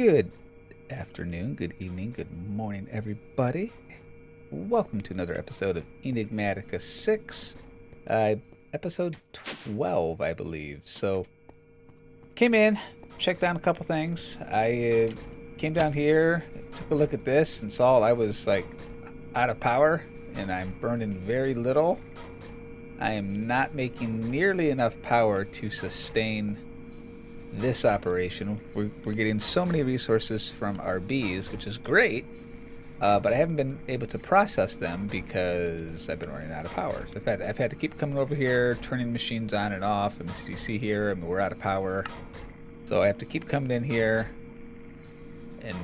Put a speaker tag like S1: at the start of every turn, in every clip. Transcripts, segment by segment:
S1: Good afternoon, good evening, good morning, everybody. Welcome to another episode of Enigmatica 6, episode 12, I believe. So, came in, checked on a couple things. I came down here, took a look at this, and saw I was like out of power, and I'm burning very little. I am not making nearly enough power to sustain this operation. We're getting so many resources from our bees, which is great, but I haven't been able to process them because I've been running out of power. So I've had to keep coming over here, turning machines on and off. And as you see here, we're out of power. So I have to keep coming in here and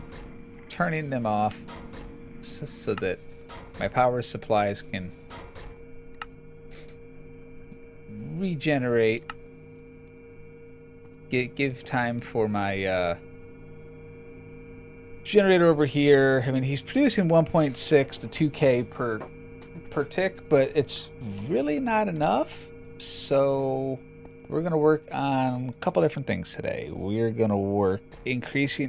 S1: turning them off so that my power supplies can regenerate. Give time for my generator over here. I mean, he's producing 1.6 to 2K per tick, but it's really not enough. So we're gonna work on a couple different things today. We're gonna work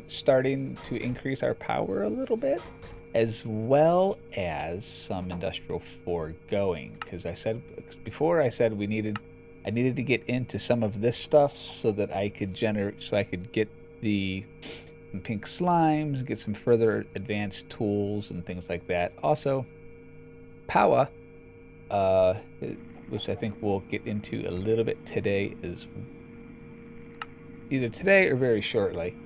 S1: starting to increase our power a little bit, as well as some industrial foregoing. Because I said I needed to get into some of this stuff so that I could get the pink slimes, get some further advanced tools and things like that. Also, Powah, which I think we'll get into a little bit today, is either today or very shortly.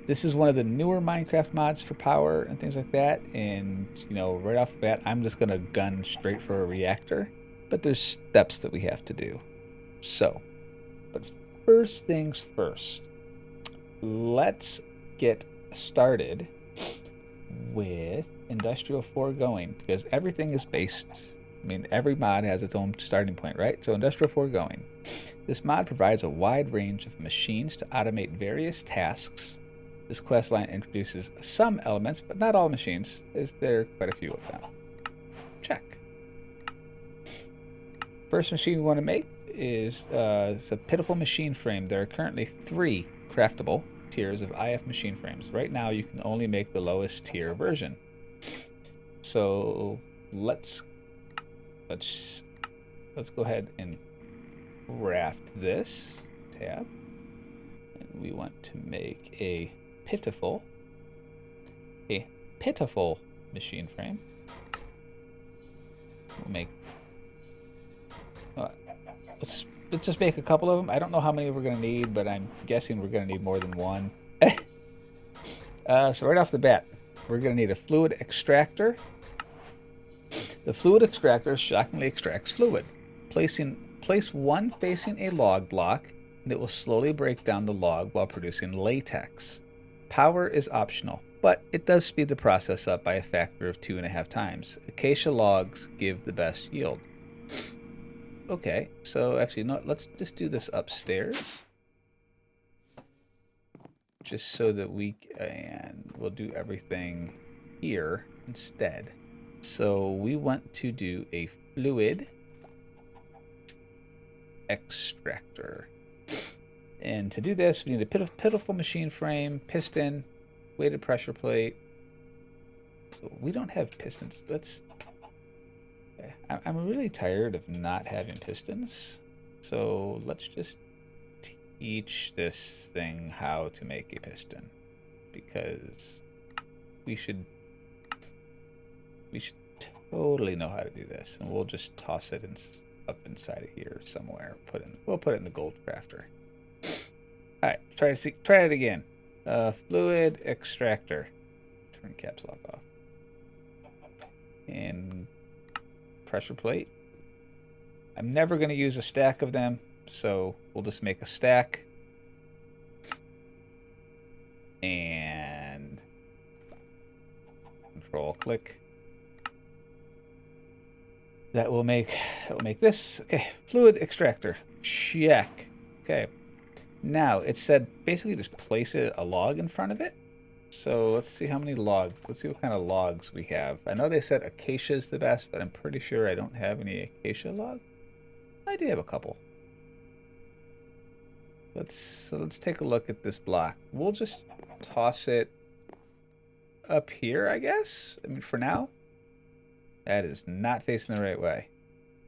S1: This is one of the newer Minecraft mods for power and things like that. And, right off the bat, I'm just going to gun straight for a reactor. But there's steps that we have to do. So, but first things first, let's get started with industrial foregoing, because everything is based, every mod has its own starting point, right? So industrial foregoing. This mod provides a wide range of machines to automate various tasks. This quest line introduces some elements, but not all machines, as there are quite a few of them. Check. First machine we want to make is it's a pitiful machine frame. There are currently 3 craftable tiers of IF machine frames. Right now, you can only make the lowest tier version. So let's go ahead and craft this tab. And we want to make a pitiful machine frame. We'll make. Let's just make a couple of them. I don't know how many we're going to need, but I'm guessing we're going to need more than one. So right off the bat, we're going to need a fluid extractor. The fluid extractor shockingly extracts fluid. Place one facing a log block, and it will slowly break down the log while producing latex. Power is optional, but it does speed the process up by a factor of 2.5 times. Acacia logs give the best yield. Okay, so actually, no, let's just do this upstairs. Just so that we'll do everything here instead. So we want to do a fluid extractor. And to do this, we need a pitiful machine frame, piston, weighted pressure plate. So we don't have pistons. I'm really tired of not having pistons, so let's just teach this thing how to make a piston, because we should totally know how to do this, and we'll just toss it up inside of here somewhere. We'll put it in the gold crafter. All right, try it again. Fluid extractor. Turn caps lock off. And pressure plate. I'm never going to use a stack of them, so we'll just make a stack. And control click. That will make this. Okay, fluid extractor. Check. Okay. Now it said basically just place a log in front of it. So let's see how many logs. Let's see what kind of logs we have. I know they said acacia is the best, but I'm pretty sure I don't have any acacia log. I do have a couple. let's take a look at this block. We'll just toss it up here, I guess. I mean, for now. That is not facing the right way.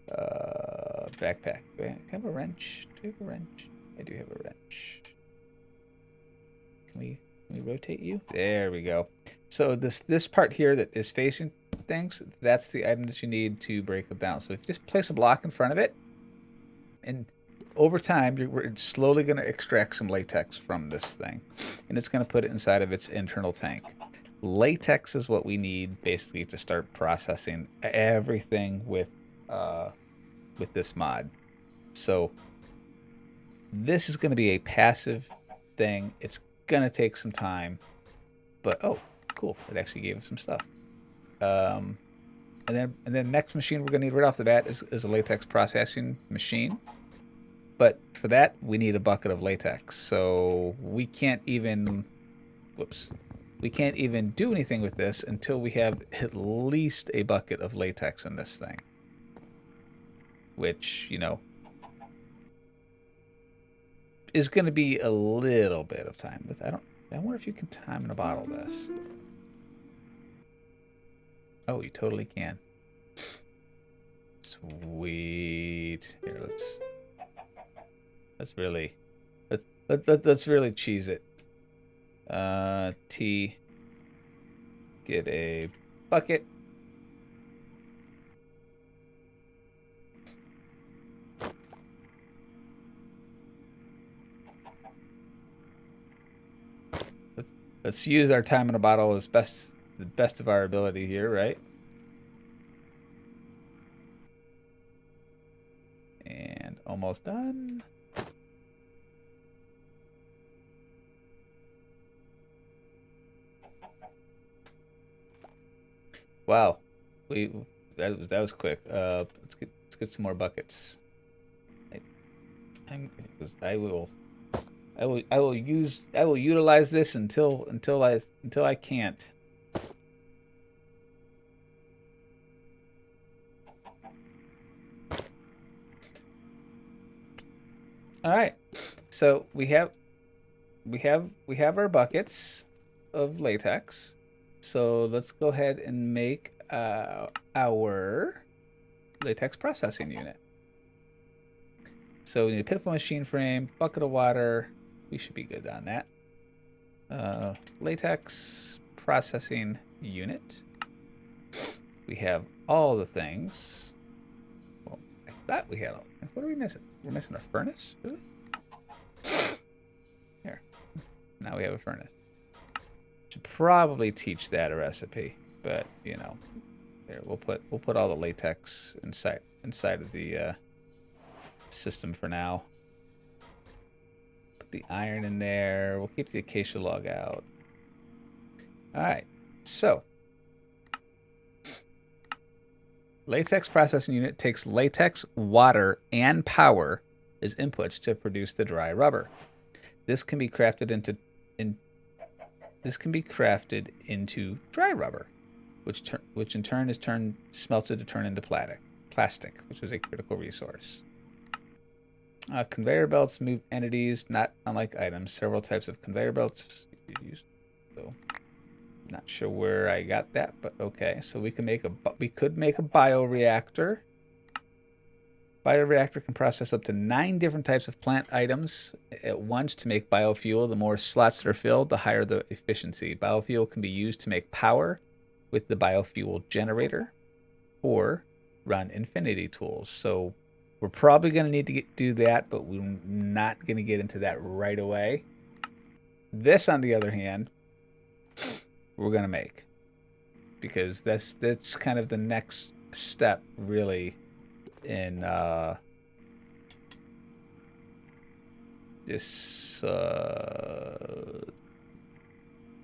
S1: Backpack. Do I have a wrench? Do I have a wrench? I do have a wrench. Can we rotate you? There we go. So this part here that is facing things, that's the item that you need to break them down. So if you just place a block in front of it, and over time, we're slowly going to extract some latex from this thing, and it's going to put it inside of its internal tank. Latex is what we need basically to start processing everything with this mod. So this is going to be a passive thing. It's going to take some time, but oh, cool! It actually gave us some stuff. And then next machine we're going to need right off the bat is a latex processing machine. But for that, we need a bucket of latex. So we can't even, we can't even do anything with this until we have at least a bucket of latex in this thing. Which, you know, is going to be a little bit of time. I wonder if you can time in a bottle this. Oh, you totally can. Sweet. Here, let's really cheese it. T. Get a bucket. Let's use our time in a bottle as the best of our ability here, right? And almost done. Wow, that was quick. Let's get some more buckets. I will utilize this until I can't. All right, so we have our buckets of latex. So let's go ahead and make our latex processing unit. So we need a pitiful machine frame, bucket of water. We should be good on that. Latex processing unit. We have all the things. Well, I thought we had all. What are we missing? We're missing a furnace? Really? Here. Now we have a furnace. Should probably teach that a recipe, but you know, here we'll put all the latex inside of the system for now. Put the iron in there. We'll keep the acacia log out. All right, so latex processing unit takes latex, water, and power as inputs to produce the dry rubber. This can be crafted into dry rubber, which in turn is smelted to turn into plastic, which is a critical resource. Conveyor belts move entities, not unlike items. Several types of conveyor belts used. So, not sure where I got that, but okay. So we could make a bioreactor. Bioreactor can process up to 9 different types of plant items at once to make biofuel. The more slots that are filled, the higher the efficiency. Biofuel can be used to make power with the biofuel generator or run infinity tools. So we're probably going to need to do that, but we're not going to get into that right away. This, on the other hand, we're going to make, because that's kind of the next step, really, in this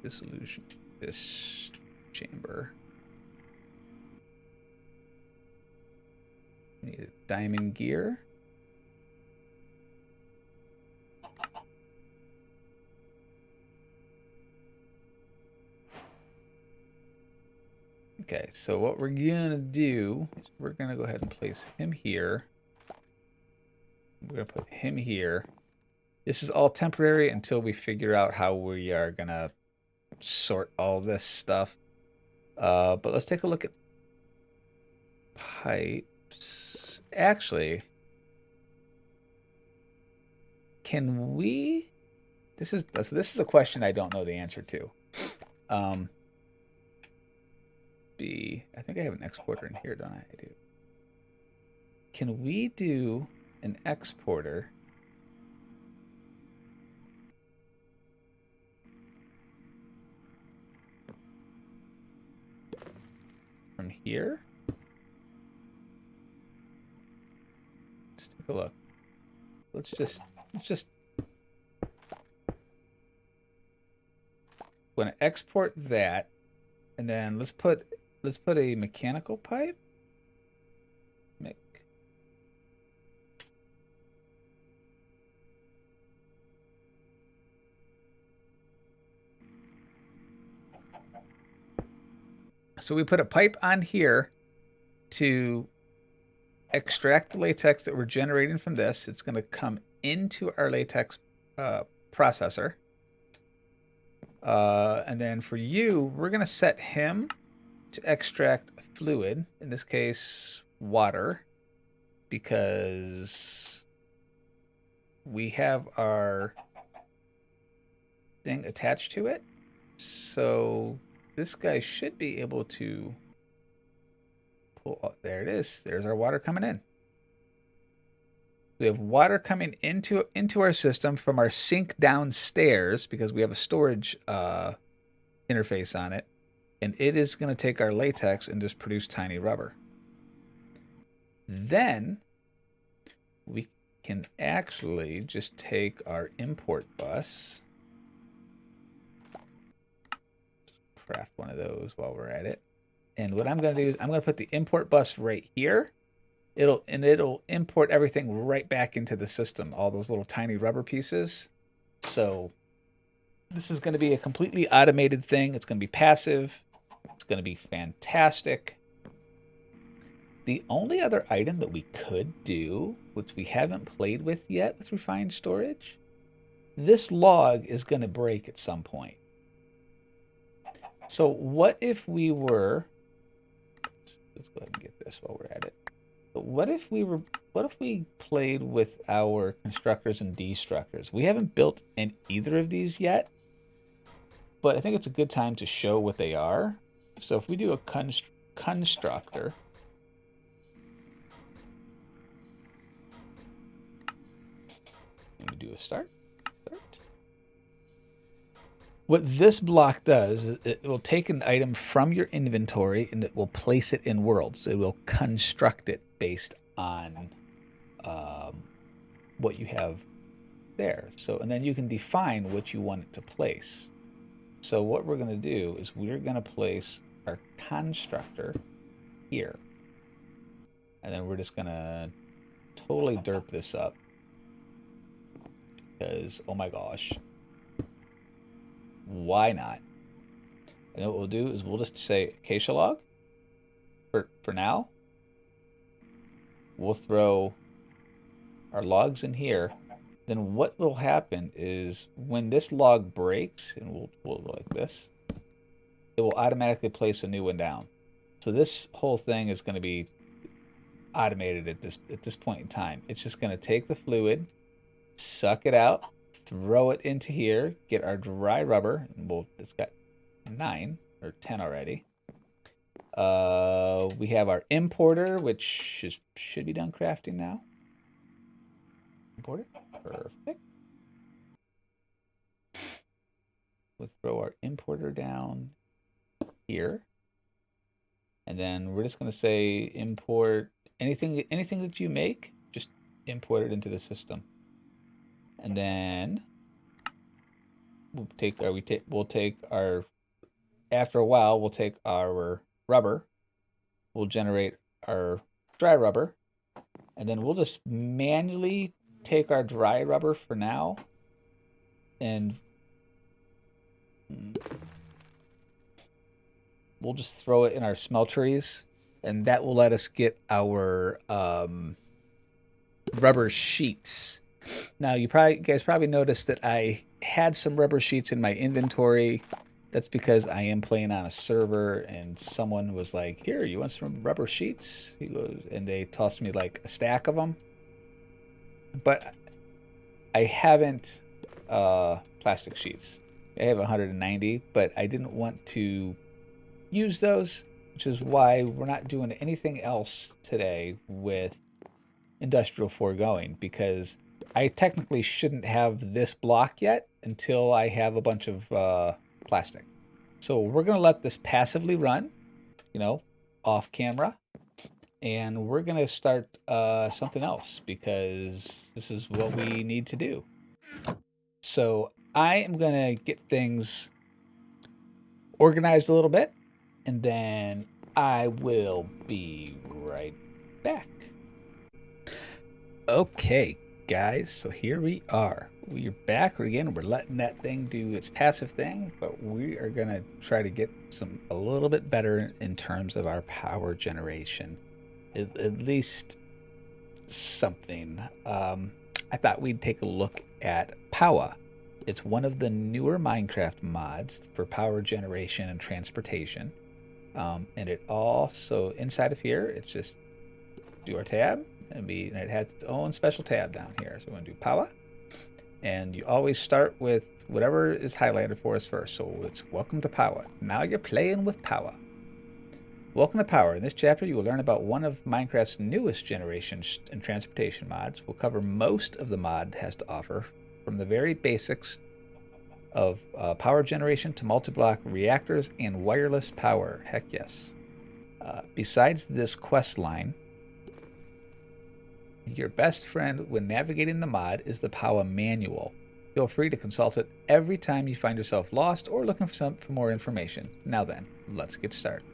S1: dissolution, this chamber. Need a diamond gear. Okay, so what we're gonna do is we're gonna go ahead and place him here. We're gonna put him here. This is all temporary until we figure out how we are going to sort all this stuff. But let's take a look at pipes. Actually, can we... This is a question I don't know the answer to. I think I have an exporter in here, don't I? I do. Can we do an exporter from here? Let's take a look. Let's just I'm going to export that, and then let's put a mechanical pipe. So we put a pipe on here to extract the latex that we're generating from this. It's going to come into our latex processor. And then for you, we're going to set him to extract fluid, in this case, water, because we have our thing attached to it. So this guy should be able to pull up. There it is. There's our water coming in. We have water coming into our system from our sink downstairs because we have a storage interface on it. And it is going to take our latex and just produce tiny rubber. Then we can actually just take our import bus. Craft one of those while we're at it. And what I'm going to do is I'm going to put the import bus right here. It'll import everything right back into the system, all those little tiny rubber pieces. So this is going to be a completely automated thing. It's going to be passive. It's going to be fantastic. The only other item that we could do, which we haven't played with yet with refined storage, this log is going to break at some point. So what if we were... Let's go ahead and get this while we're at it. But what if we played with our constructors and destructors? We haven't built in either of these yet, but I think it's a good time to show what they are. So if we do a constructor, let me do a start. What this block does is it will take an item from your inventory and it will place it in worlds. So it will construct it based on what you have there. So, and then you can define what you want it to place. So what we're going to do is we're going to place our constructor here. And then we're just going to totally derp this up. Because, oh my gosh. Why not? And what we'll do is we'll just say acacia log for now. We'll throw our logs in here. Then what will happen is when this log breaks, and we'll go like this, it will automatically place a new one down. So this whole thing is going to be automated at this point in time. It's just going to take the fluid, suck it out, throw it into here, get our dry rubber, and it's got 9 or 10 already. We have our importer, which should be done crafting now. Importer, perfect. We'll throw our importer down here, and then we're just going to say import anything that you make, just import it into the system. And then we'll take our after a while we'll take our rubber, we'll generate our dry rubber, and then we'll just manually take our dry rubber for now and we'll just throw it in our smelteries, and that will let us get our rubber sheets Now, you guys probably noticed that I had some rubber sheets in my inventory. That's because I am playing on a server, and someone was like, "Here, you want some rubber sheets?" He goes, and they tossed me like a stack of them. But I haven't plastic sheets. I have 190, but I didn't want to use those, which is why we're not doing anything else today with industrial foregoing, because I technically shouldn't have this block yet until I have a bunch of plastic. So we're going to let this passively run, off camera, and we're going to start something else because this is what we need to do. So I am going to get things organized a little bit, and then I will be right back. Okay, guys, so here we are. We're back again. We're letting that thing do its passive thing, but we are going to try to get a little bit better in terms of our power generation. At least something. I thought we'd take a look at Powah. It's one of the newer Minecraft mods for power generation and transportation. And it also, inside of here, it's just do our tab, and it has its own special tab down here. So we're going to do Powah. And you always start with whatever is highlighted for us first. So it's welcome to Powah. Now you're playing with Powah. Welcome to Powah. In this chapter, you will learn about one of Minecraft's newest generation and transportation mods. We'll cover most of the mod has to offer, from the very basics of power generation to multi-block reactors and wireless power. Heck yes. Besides this quest line, your best friend when navigating the mod is the Powah manual. Feel free to consult it every time you find yourself lost or looking for more information. Now then, let's get started.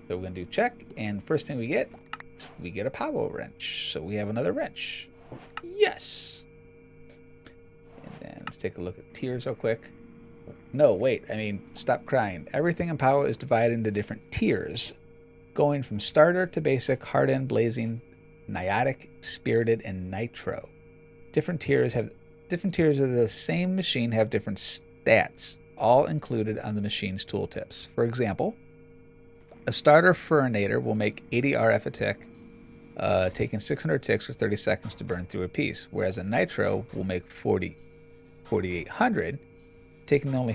S1: So we're going to do check, and first thing we get a Powah wrench. So we have another wrench. Yes! And then let's take a look at tiers real quick. No, wait, stop crying. Everything in Powah is divided into different tiers, going from starter to basic, hardened, blazing, Niotic, Spirited, and Nitro. Different tiers of the same machine have different stats, all included on the machine's tooltips. For example, a starter furnator will make 80 RF a tick, taking 600 ticks for 30 seconds to burn through a piece, whereas a Nitro will make 4,800, taking only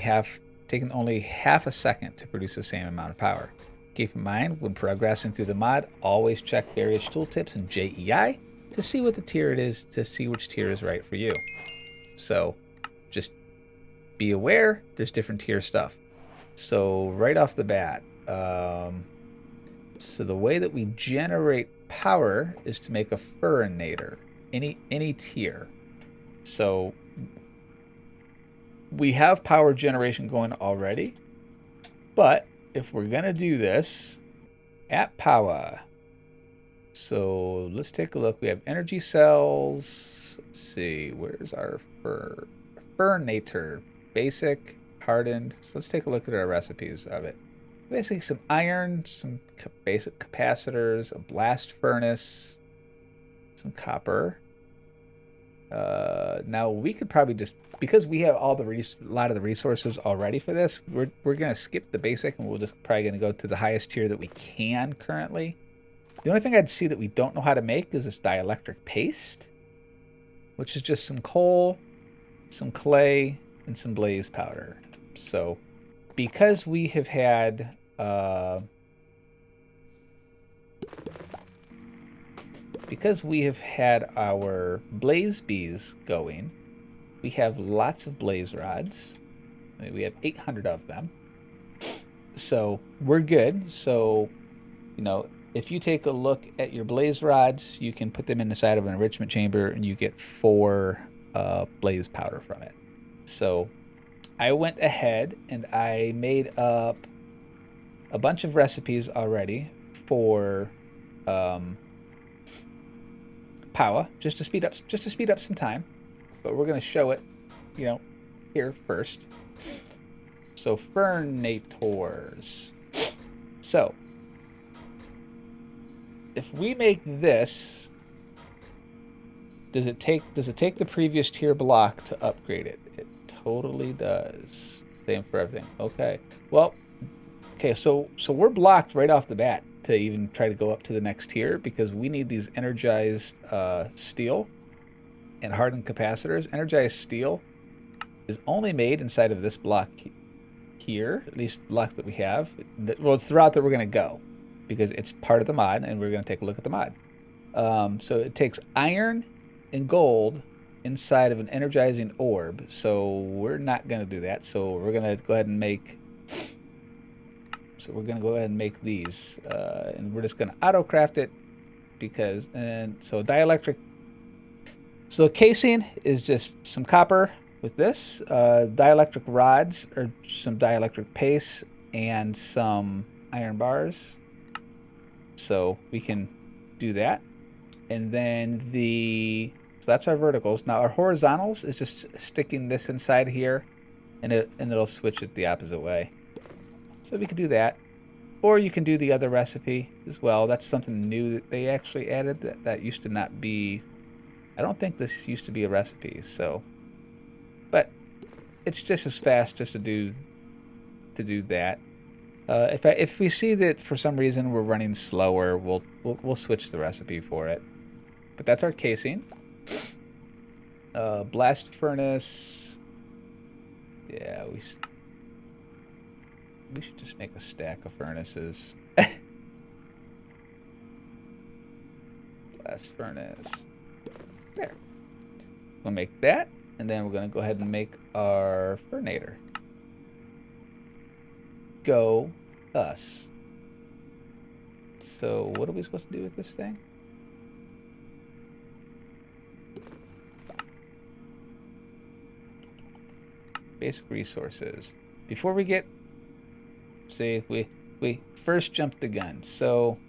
S1: half a second to produce the same amount of power. Keep in mind, when progressing through the mod, always check various tooltips and JEI to see what the tier it is, to see which tier is right for you. So just be aware, there's different tier stuff. So right off the bat, so the way that we generate power is to make a furnator, any tier. So we have power generation going already, but if we're going to do this at Powah, so let's take a look. We have energy cells. Let's see, where's our furnator? Basic, hardened. So let's take a look at our recipes of it. Basically some iron, some basic capacitors, a blast furnace, some copper. Now we could probably just, because we have a lot of the resources already for this, we're going to skip the basic, and we'll just probably going to go to the highest tier that we can currently. The only thing I'd see that we don't know how to make is this dielectric paste, which is just some coal, some clay, and some blaze powder. So because we have had our blaze bees going, we have lots of blaze rods. We have 800 of them. So we're good. So, if you take a look at your blaze rods, you can put them inside of an enrichment chamber and you get 4 blaze powder from it. So I went ahead and I made up a bunch of recipes already for Powah, just to speed up some time. But we're going to show it, here first. So furnators. So if we make this, does it take the previous tier block to upgrade it? It totally does. Same for everything. Okay. Well, okay, so we're blocked right off the bat to even try to go up to the next tier because we need these energized steel and hardened capacitors. Energized steel is only made inside of this block here, at least the block that we have. Well, it's the route that we're going to go because it's part of the mod, and we're going to take a look at the mod. So it takes iron and gold inside of an energizing orb. So we're not going to do that. So we're going to go ahead and make... So we're going to go ahead and make these. And we're just going to auto-craft it because... And so dielectric... So casing is just some copper with this. Dielectric rods or some dielectric paste and some iron bars. So we can do that. And then so that's our verticals. Now our horizontals is just sticking this inside here, and it'll switch it the opposite way. So we can do that, or you can do the other recipe as well. That's something new that they actually added that used to not be. I don't think this used to be a recipe. So, but it's just as fast just to do that. If we see that for some reason we're running slower, we'll switch the recipe for it. But that's our casing. Blast furnace. Yeah, we should just make a stack of furnaces. Blast furnace. There. We'll make that, and then we're going to go ahead and make our furnator. Go us. So what are we supposed to do with this thing? Basic resources. Before we get... See, we first jumped the gun. So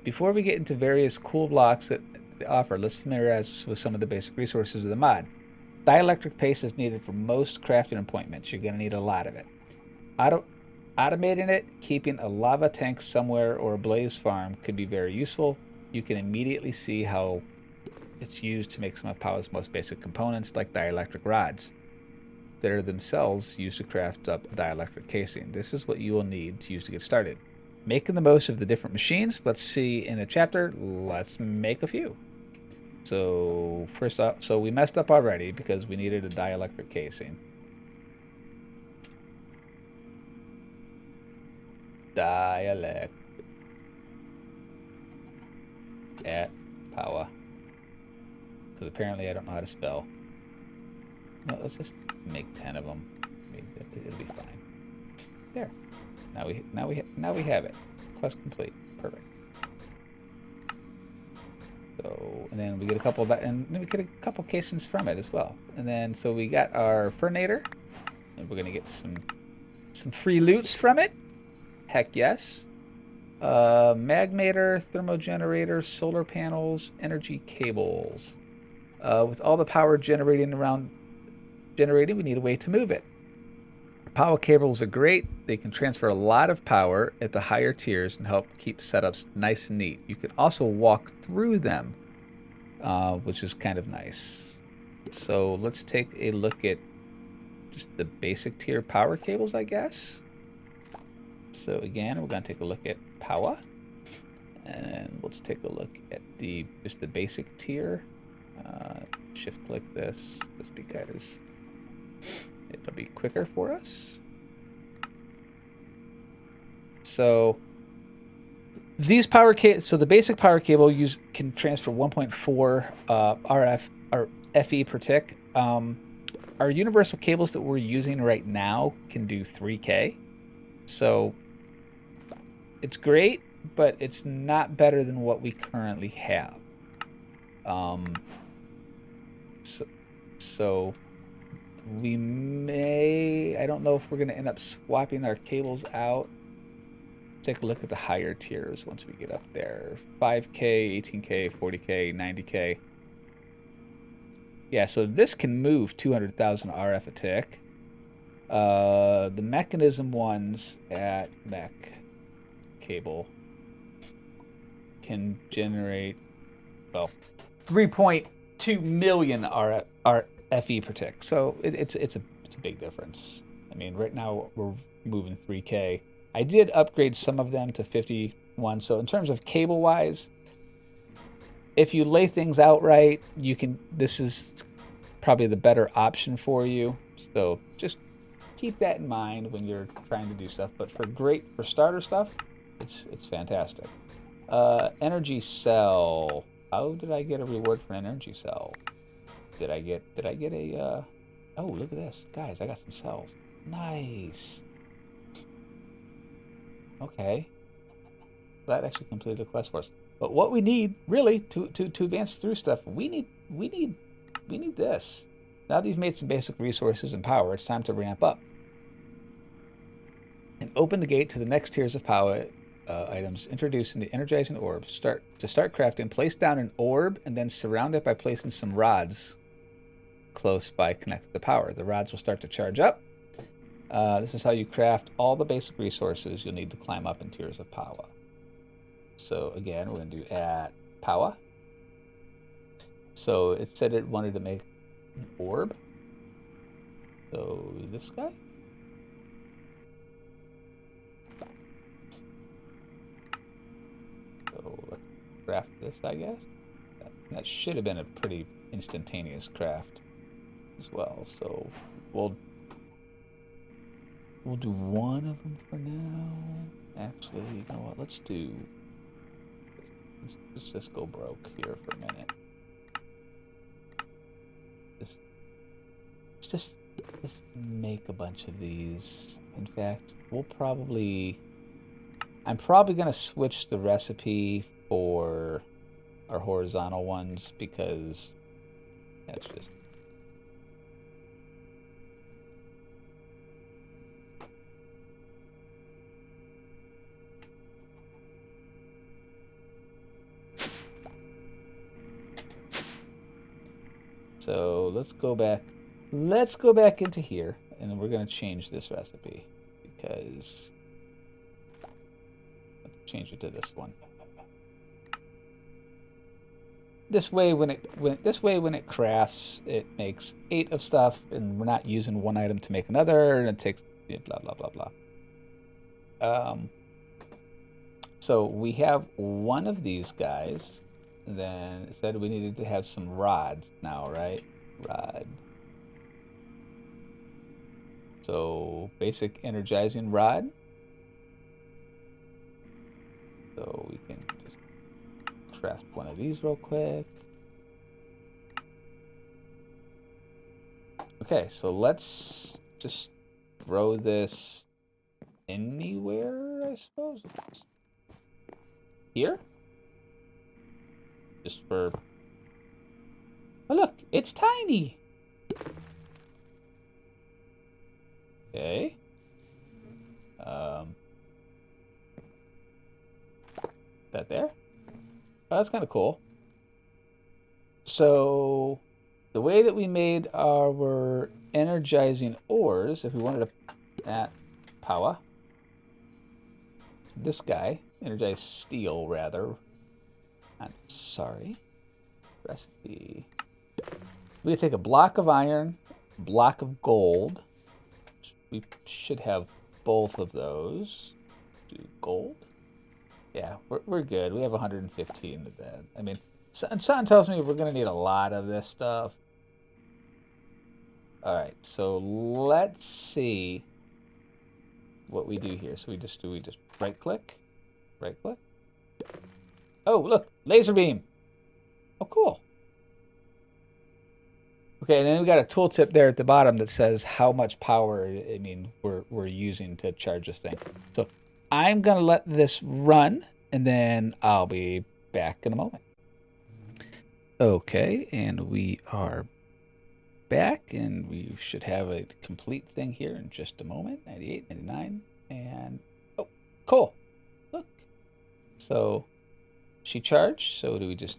S1: before we get into various cool blocks that they offer, let's familiarize with some of the basic resources of the mod. Dielectric paste is needed for most crafting appointments. You're going to need a lot of it. Automating it, keeping a lava tank somewhere or a blaze farm could be very useful. You can immediately see how it's used to make some of Powah's most basic components, like dielectric rods, that are themselves used to craft up dielectric casing. This is what you will need to use to get started. Making the most of the different machines, let's see in the chapter, let's make a few. So first off, so we messed up already because we needed a dielectric casing. Dielectric at Powah. Because apparently I don't know how to spell. No, let's just make 10 of them. I mean, it'll be fine. There. Now we have it. Quest complete. Perfect. So, and then we get a couple of that, and then we get a couple casings from it as well. And then so we got our furnator, and we're gonna get some free loots from it. Heck yes. Magmator, thermogenerator, solar panels, energy cables. With all the power generating, we need a way to move it. Powah cables are great. They can transfer a lot of power at the higher tiers and help keep setups nice and neat. You can also walk through them, which is kind of nice. So let's take a look at just the basic tier power cables, I guess. So again, we're going to take a look at Powah, and let's take a look at just the basic tier. Shift click this just because it'll be quicker for us. So these power cables, so the basic power cable can transfer 1.4 RF or FE per tick. Our universal cables that we're using right now can do 3K. So it's great, but it's not better than what we currently have. So we may, I don't know if we're going to end up swapping our cables out. Take a look at the higher tiers once we get up there. 5K, 18K, 40K, 90K. Yeah, so this can move 200,000 RF a tick. The mechanism ones at mech cable can generate, well, 3.2 million RFE per tick. So it's a big difference. I mean, right now we're moving 3K. I did upgrade some of them to 51. So in terms of cable wise, if you lay things out right, you can. This is probably the better option for you. So just keep that in mind when you're trying to do stuff. But for starter stuff, it's fantastic. Energy cell. How did I get a reward for an energy cell? Did I get a oh, look at this. Guys, I got some cells. Nice. Okay. That actually completed the quest for us. But what we need really to advance through stuff, we need this. Now that you've made some basic resources and power, it's time to ramp up. And open the gate to the next tiers of Powah items introduced in the energizing orb. Start crafting. Place down an orb and then surround it by placing some rods close by connected to power. The rods will start to charge up. This is how you craft all the basic resources you'll need to climb up in tiers of Powah. So again, we're going to do at Powah. So it said it wanted to make an orb. So this guy. So let's craft this, I guess. That should have been a pretty instantaneous craft as well. So we'll do one of them for now. Actually, you know what? Let's just go broke here for a minute. Just make a bunch of these. In fact, I'm probably going to switch the recipe for our horizontal ones because that's just... So let's go back into here, and we're going to change this recipe because let's change it to this one. This way, when it crafts, it makes 8 of stuff, and we're not using one item to make another, and it takes blah blah blah blah. So we have one of these guys. Then it said we needed to have some rods now, right? Rod. So basic energizing rod. So we can just craft one of these real quick. Okay, so let's just throw this anywhere, I suppose. Here? Just for... Oh, look, it's tiny. Okay. That there? Oh, that's kind of cool. So, the way that we made our energizing ores, if we wanted to at Powah, this guy, energized steel rather. I'm sorry. Recipe. We take a block of iron, a block of gold. We should have both of those. Do gold? Yeah, we're good. We have 115 of that. I mean, something tells me we're going to need a lot of this stuff. All right, so let's see what we do here. So we just right click. Oh, look, laser beam. Oh, cool. Okay, and then we got a tooltip there at the bottom that says how much power, I mean, we're using to charge this thing. So I'm gonna let this run, and then I'll be back in a moment. Okay, and we are back, and we should have a complete thing here in just a moment. 98, 99, and oh, cool. Look. So she charged. So do we just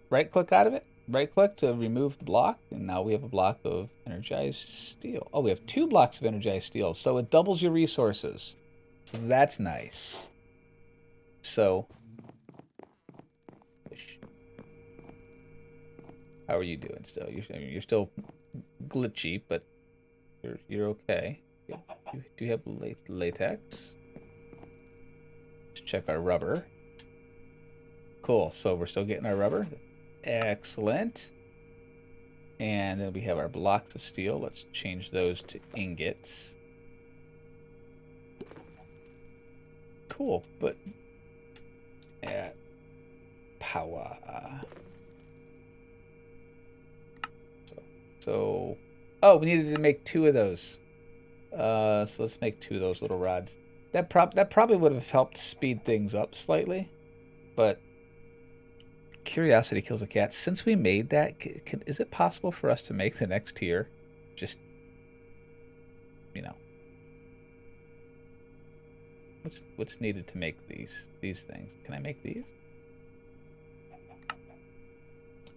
S1: right click out of it? Right click to remove the block, and now we have a block of energized steel. Oh, we have 2 blocks of energized steel, so it doubles your resources. So that's nice. So How are you doing still? You're still glitchy, but you're okay. Do you have latex? Let's check our rubber. Cool. So we're still getting our rubber. Excellent. And then we have our blocks of steel. Let's change those to ingots. Cool, but at Powah. So, oh, we needed to make 2 of those. So let's make 2 of those little rods. That probably would have helped speed things up slightly, but curiosity kills a cat. Since we made that, is it possible for us to make the next tier? Just, you know, what's needed to make these things? Can I make these?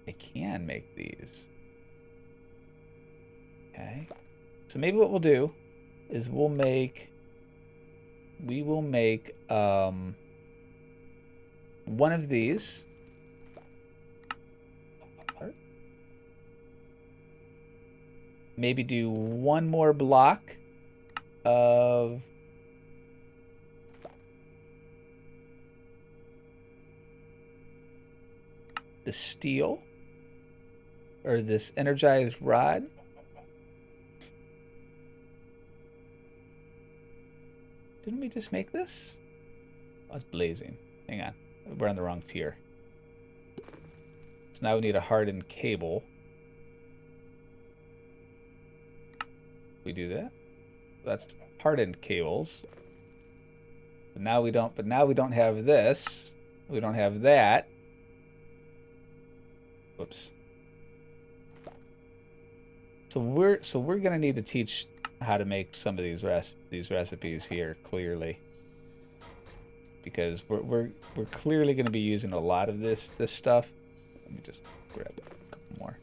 S1: I can make these. Okay. So maybe what we'll do is we will make one of these. Maybe do one more block of the steel or this energized rod. Didn't we just make this? Oh, it's blazing. Hang on. We're on the wrong tier. So now we need a hardened cable. We do that. That's hardened cables. But now we don't have this. We don't have that. Whoops. So we're gonna need to teach how to make some of these recipes here clearly, because we're clearly going to be using a lot of this stuff. Let me just grab a couple more.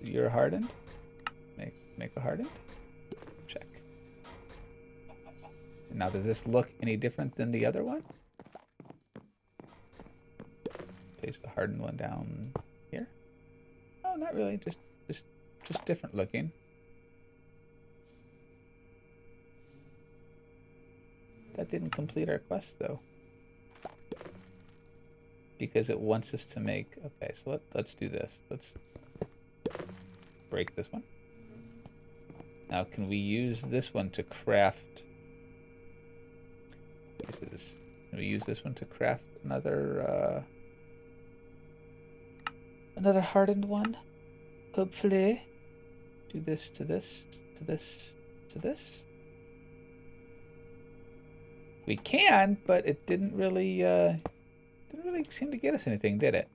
S1: You're hardened. Make a hardened. Check. Now, does this look any different than the other one? Place the hardened one down here. Oh, not really. Just different looking. That didn't complete our quest though, because it wants us to make. Okay, so let's do this. Let's break this one. Now, can we use this one to craft? Can we use this one to craft another hardened one? Hopefully. Do this to this, to this, to this. We can, but it didn't really seem to get us anything, did it?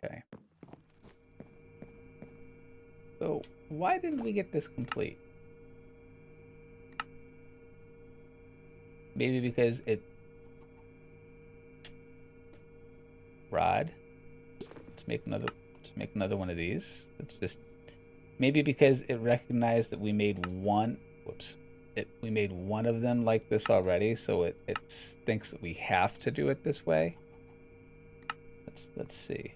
S1: Okay. So why didn't we get this complete? Maybe because it rod. Let's make another one of these. It's just maybe because it recognized that we made one. Whoops. We made one of them like this already, so it thinks that we have to do it this way. Let's see.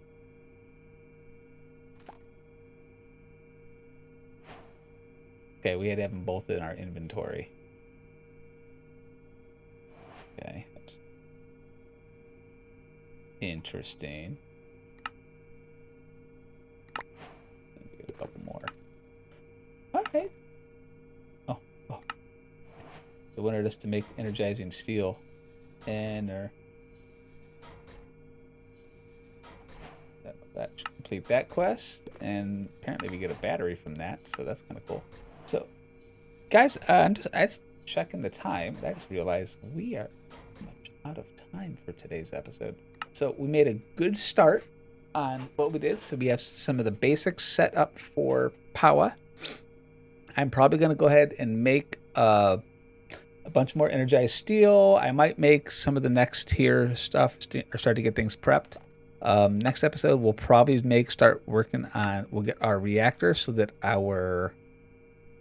S1: Okay, we had to have them both in our inventory. Okay, that's interesting. Get a couple more. All right. Oh. They wanted us to make energizing steel, and that should complete that quest. And apparently, we get a battery from that, so that's kind of cool. So, guys, I just checking the time. I just realized we are much out of time for today's episode. So we made a good start on what we did. So we have some of the basics set up for Powah. I'm probably going to go ahead and make a bunch more energized steel. I might make some of the next tier stuff or start to get things prepped. Next episode, we'll probably start working on, we'll get our reactor so that our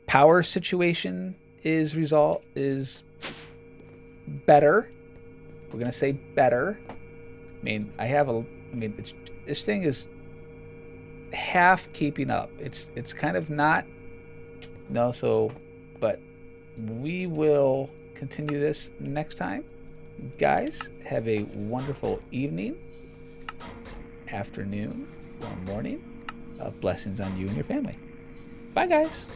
S1: power situation is better. We're going to say better. I mean, this thing is half keeping up. It's kind of not, but we will continue this next time. Guys, have a wonderful evening, afternoon, or morning. Blessings on you and your family. Bye, guys.